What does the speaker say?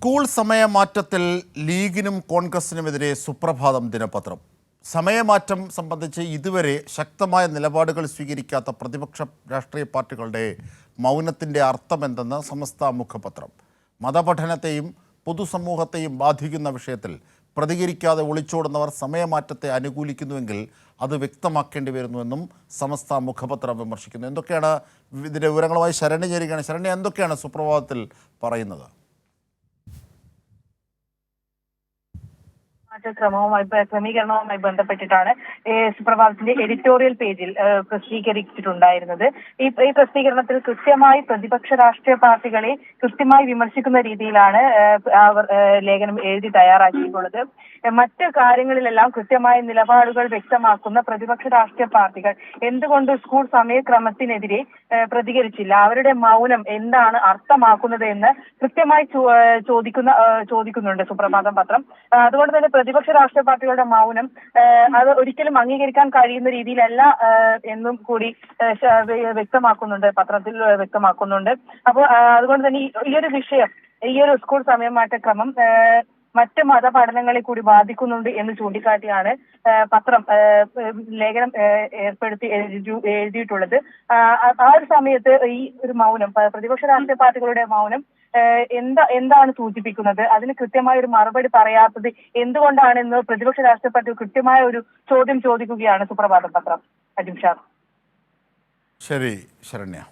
School സമയമാറ്റത്തിൽ ലീഗിനും കോൺഗ്രസിനുമെതിരെ സുപ്രഭാതം ദിനപത്രം. സമയമാറ്റം സംബന്ധിച്ച് ഇതുവരെ ശക്തമായ നിലപാടുകൾ സ്വീകരിക്കാത്ത പ്രതിപക്ഷ രാഷ്ട്രീയ പാർട്ടികളുടെ മൗനത്തിൻ്റെ അർത്ഥമെന്തെന്ന് സമസ്ത മുഖപത്രം. മതപഠനത്തെയും പൊതുസമൂഹത്തെയും ബാധിക്കുന്ന വിഷയത്തിൽ പ്രതികരിക്കാതെ ഒളിച്ചോടുന്നവർ സമയമാറ്റത്തെ അനുകൂലിക്കുന്നുവെങ്കിൽ അത് വ്യക്തമാക്കേണ്ടി വരുന്നുവെന്നും സമസ്ത മുഖപത്രം വിമർശിക്കുന്നു. എന്തൊക്കെയാണ് ഇതിൻ്റെ വിവരങ്ങളുമായി ശരണ്യ ചേരുകയാണ്. ശരണ്യ, എന്തൊക്കെയാണ് സുപ്രഭാതത്തിൽ പറയുന്നത്? ക്രമീകരണവുമായി ബന്ധപ്പെട്ടിട്ടാണ് സുപ്രഭാതത്തിന്റെ എഡിറ്റോറിയൽ പേജിൽ പ്രസിദ്ധീകരിച്ചിട്ടുണ്ടായിരുന്നത്. ഈ പ്രസിദ്ധീകരണത്തിൽ കൃത്യമായി പ്രതിപക്ഷ രാഷ്ട്രീയ പാർട്ടികളെ കൃത്യമായി വിമർശിക്കുന്ന രീതിയിലാണ് അവർ ലേഖനം എഴുതി തയ്യാറാക്കിയിട്ടുള്ളത്. മറ്റ് കാര്യങ്ങളിലെല്ലാം കൃത്യമായ നിലപാടുകൾ വ്യക്തമാക്കുന്ന പ്രതിപക്ഷ രാഷ്ട്രീയ പാർട്ടികൾ എന്തുകൊണ്ട് സ്കൂൾ സമയക്രമത്തിനെതിരെ പ്രതികരിച്ചില്ല, അവരുടെ മൗനം എന്താണ് അർത്ഥമാക്കുന്നത് എന്ന് കൃത്യമായി ചോദിക്കുന്നുണ്ട് സുപ്രഭാതം പത്രം. അതുകൊണ്ട് തന്നെ പ്രതിപക്ഷ രാഷ്ട്രീയ പാർട്ടികളുടെ മൗനം അത് ഒരിക്കലും അംഗീകരിക്കാൻ കഴിയുന്ന രീതിയിലല്ല എന്നും കൂടി വ്യക്തമാക്കുന്നുണ്ട്, പത്രത്തിൽ വ്യക്തമാക്കുന്നുണ്ട്. അപ്പോൾ അതുകൊണ്ട് തന്നെ ഈ ഒരു വിഷയം, ഈ ഒരു സ്കൂൾ സമയമാറ്റക്രമം മറ്റ് മതപഠനങ്ങളെ കൂടി ബാധിക്കുന്നുണ്ട് എന്ന് ചൂണ്ടിക്കാട്ടിയാണ് പത്രം ലേഖനം എഴുതിയിട്ടുള്ളത്. ആ ഒരു സമയത്ത് ഈ ഒരു മൗനം, പ്രതിപക്ഷ രാഷ്ട്രീയ പാർട്ടികളുടെ മൗനം എന്താണ് സൂചിപ്പിക്കുന്നത്, അതിന് കൃത്യമായ ഒരു മറുപടി പറയാത്തത് എന്തുകൊണ്ടാണെന്ന് പ്രതിപക്ഷ രാഷ്ട്രീയ പാർട്ടി കൃത്യമായ ഒരു ചോദ്യം ചോദിക്കുകയാണ് സുപ്രഭാതം പത്രം. അജിംഷാദ്. ശരി ശരണ്യ.